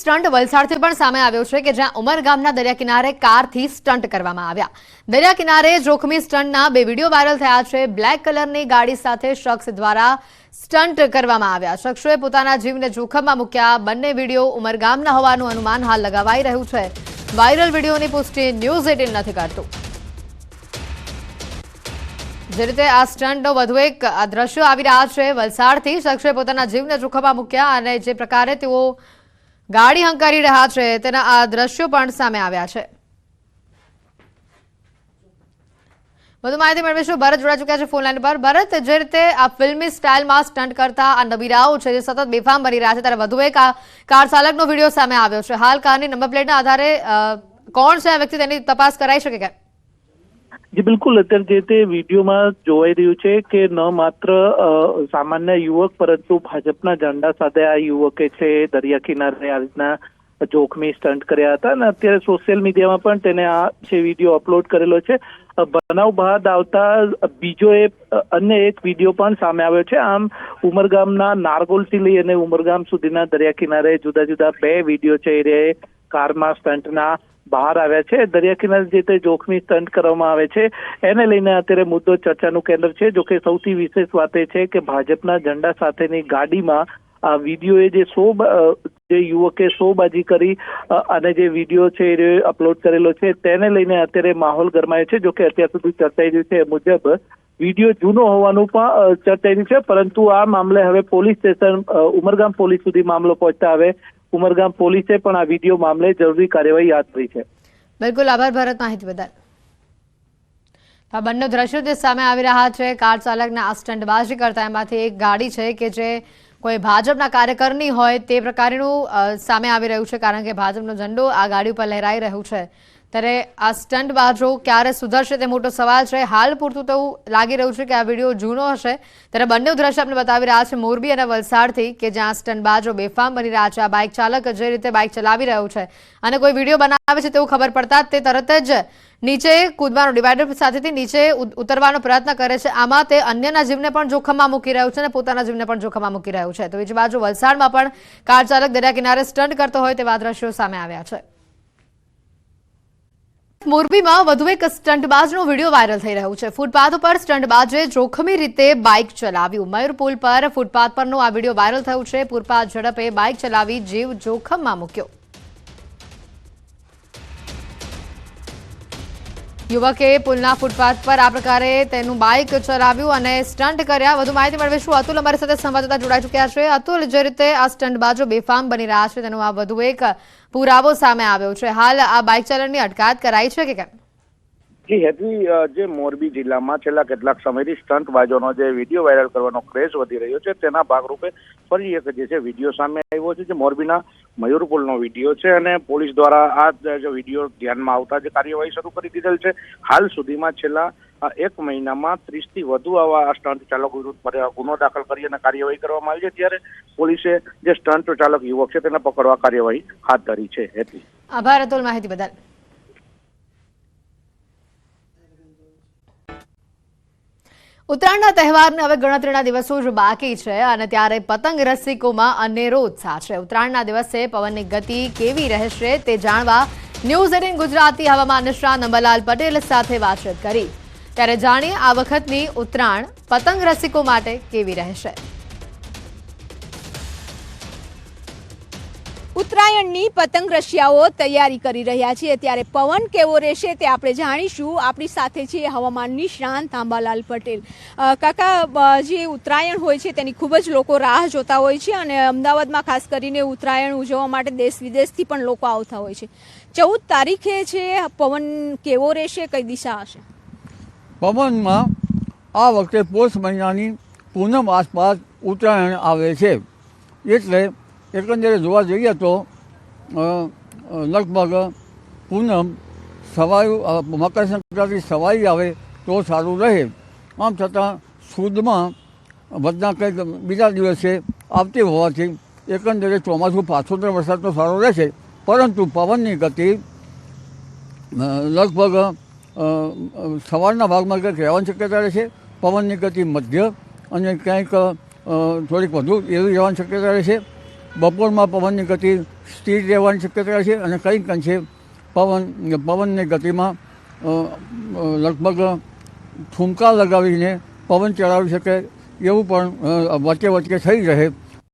Stunt વલસાડથી પણ સામે આવ્યો છે કે જ્યાં ઉમરગામના દરિયા કિનારે કારથી સ્ટન્ટ કરવામાં આવ્યા. દરિયા કિનારે જોખમી સ્ટન્ટના 2 વિડીયો વાયરલ થયા છે. બ્લેક કલરની ગાડી સાથે શખ્સ દ્વારા સ્ટન્ટ કરવામાં આવ્યા. શખ્સોએ પોતાના જીવને જોખમમાં મૂક્યા. બંને વિડીયો ઉમરગામના હોવાનું અનુમાન હાલ લગાવાઈ રહ્યું છે. વાયરલ વિડીયોની પુષ્ટિ ન્યૂઝ 18 નથી કરતું. જે રીતે આ સ્ટન્ટનો વધુ એક દ્રશ્યો આવી રહ્યા છે. વલસાડથી શખ્સોએ પોતાના જીવને જોખમમાં મૂક્યા અને જે પ્રકારે તેઓ ગાડી હંકારી રહ્યા છે તેના આ દ્રશ્યો પણ સામે આવ્યા છે. વધુ માહિતી મેળવીશું. ભરત જોડાઈ ચૂક્યા છે ફોન લાઈન પર. ભરત, જે રીતે આ ફિલ્મી સ્ટાઇલમાં સ્ટન્ટ કરતા આ નબીરાઓ છે જે સતત બેફામ બની રહ્યા છે, ત્યારે વધુ એક આ કાર ચાલકનો વિડીયો સામે આવ્યો છે. હાલ કારની નંબર પ્લેટના આધારે કોણ છે આ વ્યક્તિ તેની તપાસ કરાઈ શકે કે? જી બિલકુલ, અત્યારે જે તે વિડીયોમાં જોવાઈ રહ્યું છે કે ન માત્ર સામાન્ય યુવક પરંતુ ભાજપના ઝંડા સાથે આ યુવકે છે દરિયા કિનારે આ રીતના જોખમી સ્ટન્ટ કર્યા હતા અને અત્યારે સોશિયલ મીડિયામાં પણ તેને આ છે વિડીયો અપલોડ કરેલો છે. બનાવ બાદ આવતા બીજો અન્ય એક વિડીયો પણ સામે આવ્યો છે. આમ ઉમરગામના નારગોલથી લઈ અને ઉમરગામ સુધીના દરિયા કિનારે જુદા જુદા 2 વિડીયો છે એ કારમાં સ્ટન્ટના બહાર આવ્યા છે. દરિયા કિનારે જે તે જોખમી સ્ટન્ટ કરવામાં આવે છે એને લઈને અત્યારે મુદ્દો ચર્ચાનું કેન્દ્ર છે. જોકે સૌથી વિશેષ વાત એ છે કે ભાજપના ઝંડા સાથેની ગાડીમાં આ વિડીયોએ જે યુવકે શોબાજી કરી અને જે વિડીયો છે એ અપલોડ કરેલો છે તેને લઈને અત્યારે માહોલ ગરમાયો છે. જોકે અત્યાર સુધી ચર્ચાઈ રહ્યું છે એ મુજબ વિડીયો જૂનો હોવાનું પણ ચર્ચાઈ રહ્યું છે, પરંતુ આ મામલે હવે પોલીસ સ્ટેશન ઉમરગામ પોલીસ સુધી મામલો પહોંચતા હવે ઉમરગામ પોલીસે પણ આ વિડીયો મામલે જરૂરી કાર્યવાહી હાથ ધરી છે. બિલકુલ, આભાર ભરત માહિતી બદલ. આ બંને દ્રશ્યો જે સામે આવી રહ્યા છે કાર ચાલકના આ સ્ટન્ટબાજી કરતા એમાંથી એક ગાડી છે કે જે કોઈ ભાજપના કાર્યકરની હોય તે પ્રકારનું સામે આવી રહ્યું છે, કારણ કે ભાજપનો ઝંડો આ ગાડી ઉપર લહેરાઈ રહ્યું છે. ત્યારે આ સ્ટન્ટબાજો ક્યારે સુધરશે તે મોટો સવાલ છે. હાલ પૂરતું તો લાગી રહ્યું છે કે આ વિડીયો જૂનો હશે. ત્યારે બંને દ્રશ્ય આપણે બતાવી રહ્યા છે મોરબી અને વલસાડથી કે જ્યાં સ્ટન્ટબાજો બેફામ બની રહ્યા છે. આ બાઇક ચાલક જે રીતે બાઇક ચલાવી રહ્યું છે અને કોઈ વિડીયો બનાવે છે તેવું ખબર પડતા જ તે તરત જ નીચે કૂદવાનો ડિવાઈડર સાથેથી નીચે ઉતરવાનો પ્રયત્ન કરે છે. આમાં તે અન્યના જીવને પણ જોખમમાં મૂકી રહ્યું છે અને પોતાના જીવને પણ જોખમમાં મૂકી રહ્યું છે. તો બીજી બાજુ વલસાડમાં પણ કાર ચાલક દરિયા કિનારે સ્ટન્ટ કરતો હોય તેવા દ્રશ્યો સામે આવ્યા છે. મોરબીમાં વધુ એક સ્ટન્ટબાજનો વિડીયો વાયરલ થઈ રહ્યો છે. ફૂટપાથ ઉપર સ્ટન્ટબાજે જોખમી રીતે બાઇક ચલાવ્યું. મયુર પુલ પર ફૂટપાથ પરનો આ વિડીયો વાયરલ થયો છે. પૂરપાટ ઝડપે બાઇક ચલાવી જીવ જોખમમાં મૂક્યો. યુવકે પુલના ફૂટપાથ પર આ પ્રકારે તેનું બાઇક ચલાવ્યું અને સ્ટન્ટ કર્યા. વધુ માહિતી મેળવીશું. અતુલ અમારી સાથે સંવાદદાતા જોડાઈ ચૂક્યા છે. અતુલ, જે રીતે આ સ્ટન્ટબાજો બેફામ બની રહ્યા છે તેનો આ વધુ એક પુરાવો સામે આવ્યો છે. હાલ આ બાઇક ચાલકની અટકાયત કરાઈ છે કે કેમ? જી હેતવી, જે મોરબી જિલ્લામાં છેલ્લા કેટલાક સમયથી સ્ટન્ટબાજોનો જે વિડીયો વાયરલ કરવાનો ક્રેઝ વધી રહ્યો છે તેના ભાગરૂપે ફરી એક જે છે વિડીયો સામે આવ્યો છે જે મોરબીના મયુરપુલનો વિડીયો છે અને પોલીસ દ્વારા આ જે વિડીયો ધ્યાનમાં આવતા જે કાર્યવાહી શરૂ કરી દીધેલ છે. હાલ સુધીમાં છેલ્લા 1 મહિનામાં 30 થી વધુ આવા સ્ટન્ટ ચાલકો વિરુદ્ધ ગુનો દાખલ કરી અને કાર્યવાહી કરવામાં આવી છે. ત્યારે પોલીસે જે સ્ટન્ટ ચાલક યુવક છે તેને પકડવા કાર્યવાહી હાથ ધરી છે. હેતવી, આભાર અતુલ માહિતી બદલ. ઉત્તરાયણના તહેવારને હવે ગણતરીના દિવસો જ બાકી છે અને ત્યારે પતંગ રસિકોમાં અનેરો ઉત્સાહ છે. ઉત્તરાયણના દિવસે પવનની ગતિ કેવી રહેશે તે જાણવા ન્યૂઝ 18 ગુજરાતી હવામાન નિષ્ણાત અંબાલાલ પટેલ સાથે વાતચીત કરી. ત્યારે જાણીએ આ વખતની ઉત્તરાયણ પતંગ રસિકો માટે કેવી રહેશે. ઉત્તરાયણની પતંગ રશિયાઓ તૈયારી કરી રહ્યા છે. ત્યારે પવન કેવો રહેશે તે આપણે જાણીશું. આપણી સાથે છે હવામાન નિષ્ણાંત અંબાલાલ પટેલ. કાકા, જે ઉત્તરાયણ હોય છે તેની ખૂબ જ લોકો રાહ જોતા હોય છે અને અમદાવાદમાં ખાસ કરીને ઉત્તરાયણ ઉજવવા માટે દેશ વિદેશથી પણ લોકો આવતા હોય છે. 14 તારીખે છે, પવન કેવો રહેશે, કઈ દિશા હશે? પવનમાં આ વખતે પોષ મહિનાની પૂનમ આસપાસ ઉત્તરાયણ આવે છે. એટલે એકંદરે જોવા જઈએ તો લગભગ પૂનમ સવાયું મકર સંક્રાંતિ સવાઈ આવે તો સારું રહે. આમ છતાં સુદમાં વધના કંઈક બીજા દિવસે આવતી હોવાથી એકંદરે ચોમાસું પાછોતર વરસાદ તો સારો રહેશે, પરંતુ પવનની ગતિ લગભગ સવારના ભાગમાં કંઈક રહેવાની શક્યતા રહેશે. પવનની ગતિ મધ્ય અને ક્યાંક થોડીક વધુ એવી રહેવાની શક્યતા રહેશે. બપોરમાં પવનની ગતિ સ્થિર રહેવાની શક્યતા છે અને કંઈક અંશે પવનની ગતિમાં લગભગ ઠુમકા લગાવીને પવન ચલાવી શકે એવું પણ વચ્ચે વચ્ચે થઈ રહે